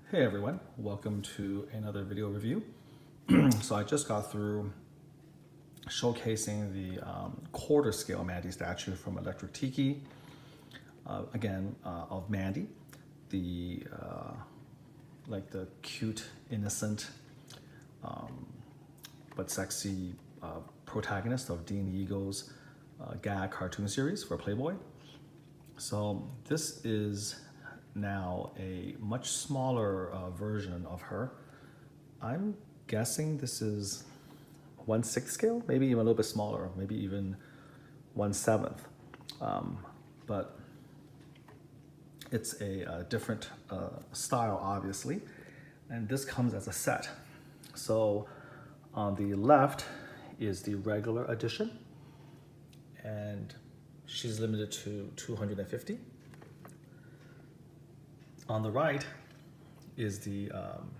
Hey everyone, welcome to another video review. So I just got through showcasing the quarter scale Mandy statue from Electric Tiki, of Mandy, the like the cute, innocent, but sexy protagonist of Dean Yeagle's gag cartoon series for Playboy. So this is now a much smaller version of her. I'm guessing this is 1/6 scale, maybe even a little bit smaller, maybe even 1/7. But it's a different style, obviously, and this comes as a set. So on the left is the regular edition, and she's limited to 250. On the right is the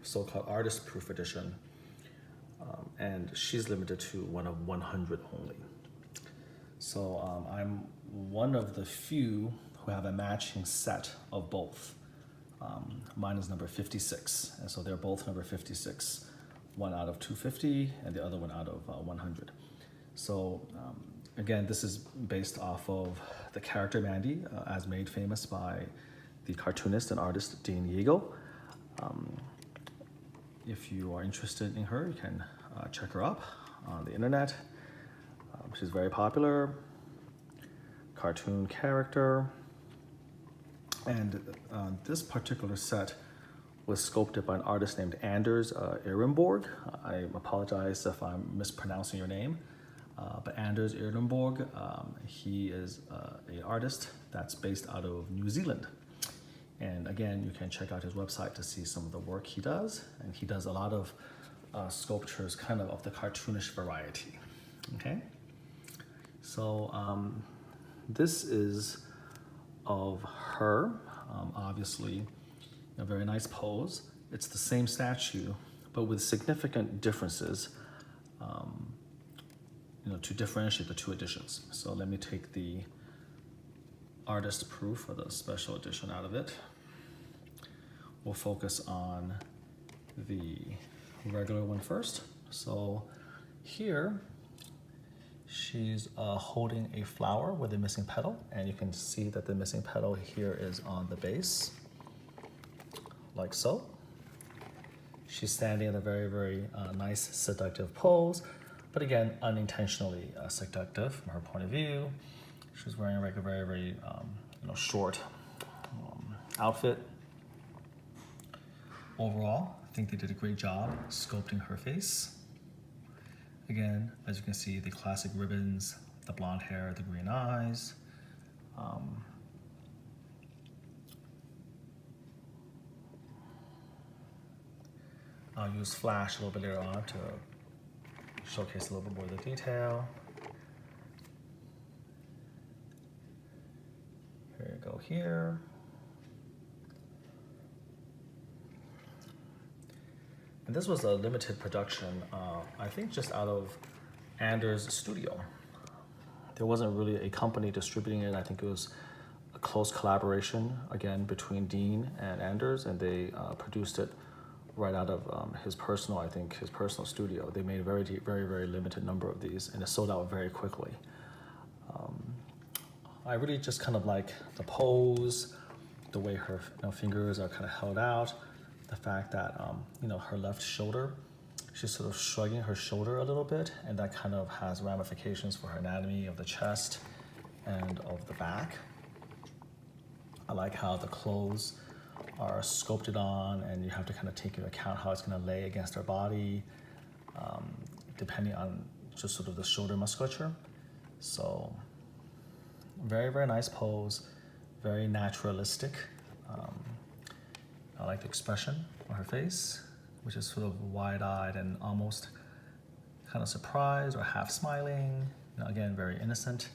so-called artist proof edition, and she's limited to one of 100 only. So I'm one of the few who have a matching set of both. Mine is number 56, and so they're both number 56, one out of 250 and the other one out of 100. So again, this is based off of the character Mandy, as made famous by the cartoonist and artist Dean Yeagle. If you are interested in her, you can check her up on the internet. She's very popular, cartoon character. And this particular set was sculpted by an artist named Ehrenborg. I apologize if I'm mispronouncing your name. But Anders Ehrenborg, he is an artist that's based out of New Zealand. And again, you can check out his website to see some of the work he does. And he does a lot of sculptures kind of the cartoonish variety, okay? So this is of her, obviously a very nice pose. It's the same statue, but with significant differences, to differentiate the two editions. So let me take the artist proof or the special edition out of it. We'll focus on the regular one first. So here she's holding a flower with a missing petal, and you can see that the missing petal here is on the base, like so. She's standing in a very, very nice seductive pose, but again, unintentionally seductive from her point of view. She's wearing like a very, very short outfit. Overall, I think they did a great job sculpting her face. Again, as you can see, the classic ribbons, the blonde hair, the green eyes. I'll use flash a little bit later on to showcase a little bit more of the detail. Here you go here. And this was a limited production, I think just out of Anders' studio. There wasn't really a company distributing it. I think it was a close collaboration, again, between Dean and Anders, and they produced it right out of his personal studio. They made a very, very, very limited number of these, and it sold out very quickly. I really just kind of like the pose, the way her fingers are kind of held out, the fact that her left shoulder, she's sort of shrugging her shoulder a little bit, and that kind of has ramifications for her anatomy of the chest and of the back. I like how the clothes are sculpted on, and you have to kind of take into account how it's going to lay against her body, depending on just sort of the shoulder musculature. So very, very nice pose, very naturalistic. I like the expression on her face, which is sort of wide-eyed and almost kind of surprised or half smiling. Again, very innocent.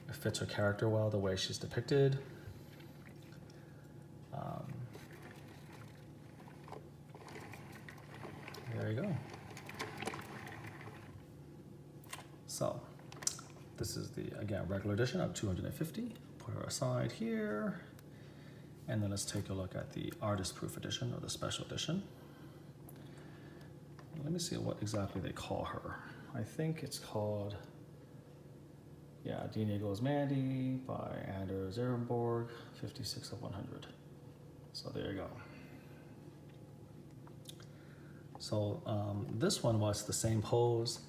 It fits her character well, the way she's depicted. There you go. So this is the, again, regular edition of 250. Put her aside here. And then let's take a look at the artist proof edition or the special edition. Let me see what exactly they call her. I think it's called, yeah, Yeagle's Mandy by Ehrenborg, 56 of 100. So there you go. So this one was the same pose.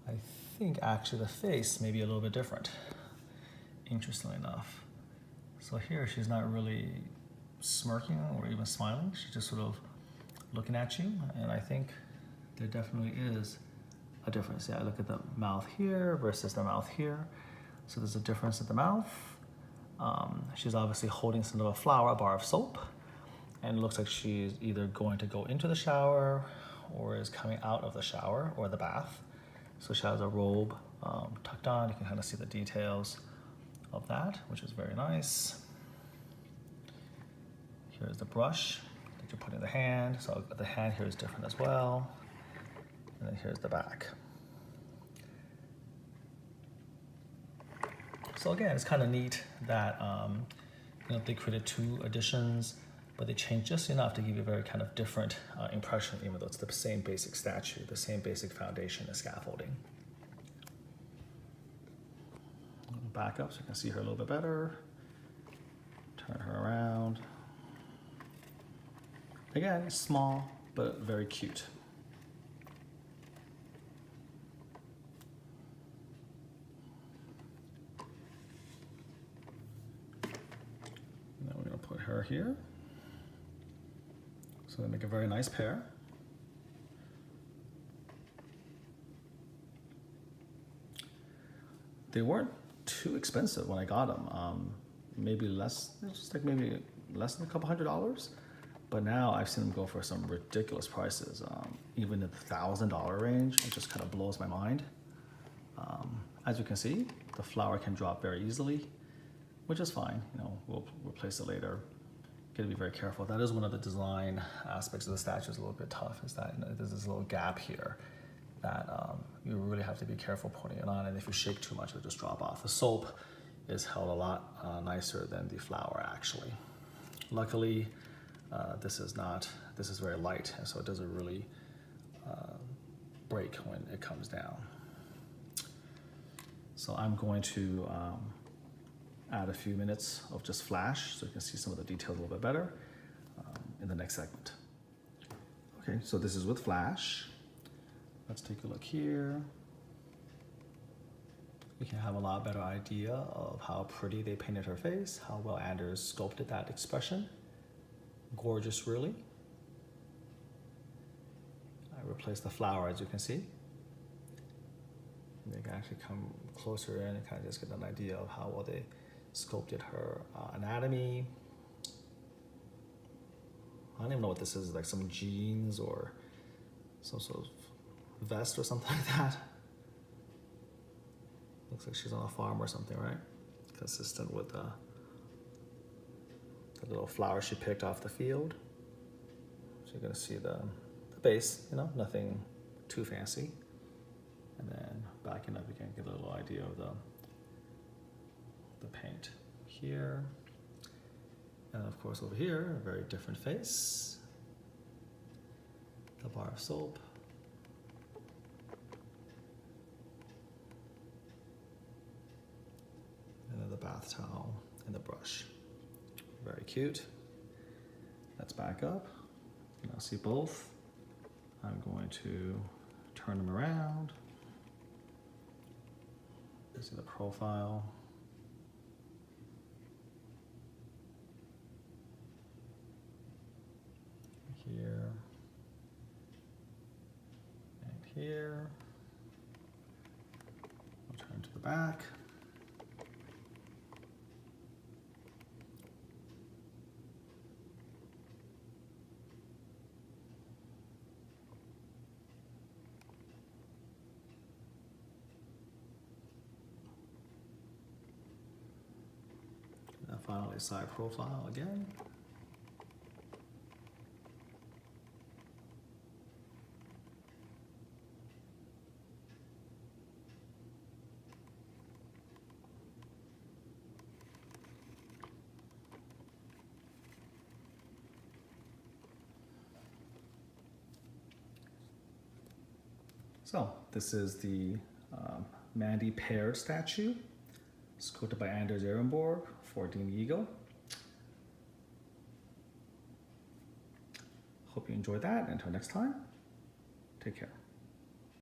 I think actually the face may be a little bit different, interestingly enough. So here she's not really smirking or even smiling. She's just sort of looking at you, and I think there definitely is a difference. Yeah, I look at the mouth here versus the mouth here. So there's a difference at the mouth. She's obviously holding some little flower, a bar of soap, and it looks like she's either going to go into the shower or is coming out of the shower or the bath. So she has a robe tucked on. You can kind of see the details of that, which is very nice. Here's the brush that you put in the hand. So the hand here is different as well. And then here's the back. So again, it's kind of neat that you know, they created 2 editions, but they changed just enough to give you a very kind of different impression, even though it's the same basic statue, the same basic foundation and scaffolding. Back up so you can see her a little bit better. Turn her around. Again, small, but very cute. Now we're going to put her here. So they make a very nice pair. They weren't too expensive when I got them. Maybe less, just like maybe less than a couple $100. But now I've seen them go for some ridiculous prices, even in the $1,000 range. It just kind of blows my mind. As you can see, the flower can drop very easily, which is fine. You know, we'll replace it later. Got to be very careful. That is one of the design aspects of the statue is a little bit tough. Is that, you know, there's this little gap here that you really have to be careful putting it on, and if you shake too much, it'll just drop off. The soap is held a lot nicer than the flower actually. Luckily, this is very light, and so it doesn't really break when it comes down. So I'm going to add a few minutes of just flash so you can see some of the details a little bit better in the next segment. Okay, so this is with flash. Let's take a look here. We can have a lot better idea of how pretty they painted her face, how well Anders sculpted that expression. Gorgeous, really. I replaced the flower, as you can see. And they can actually come closer in and kind of just get an idea of how well they sculpted her anatomy. I don't even know what this is, like some jeans or some sort of vest or something like that. Looks like she's on a farm or something, right? Consistent with the little flower she picked off the field. So you're gonna see the base, you know, nothing too fancy. And then backing up, you can get a little idea of the paint here. And of course over here, a very different face. The bar of soap. And then the bath towel and the brush. Very cute. Let's back up. Now see both. I'm going to turn them around. See the profile. Here and here. I'll turn to the back. And finally, side profile again. So this is the Mandy paired statue, sculpted by Ehrenborg for Yeagle. Hope you enjoyed that. Until next time, take care.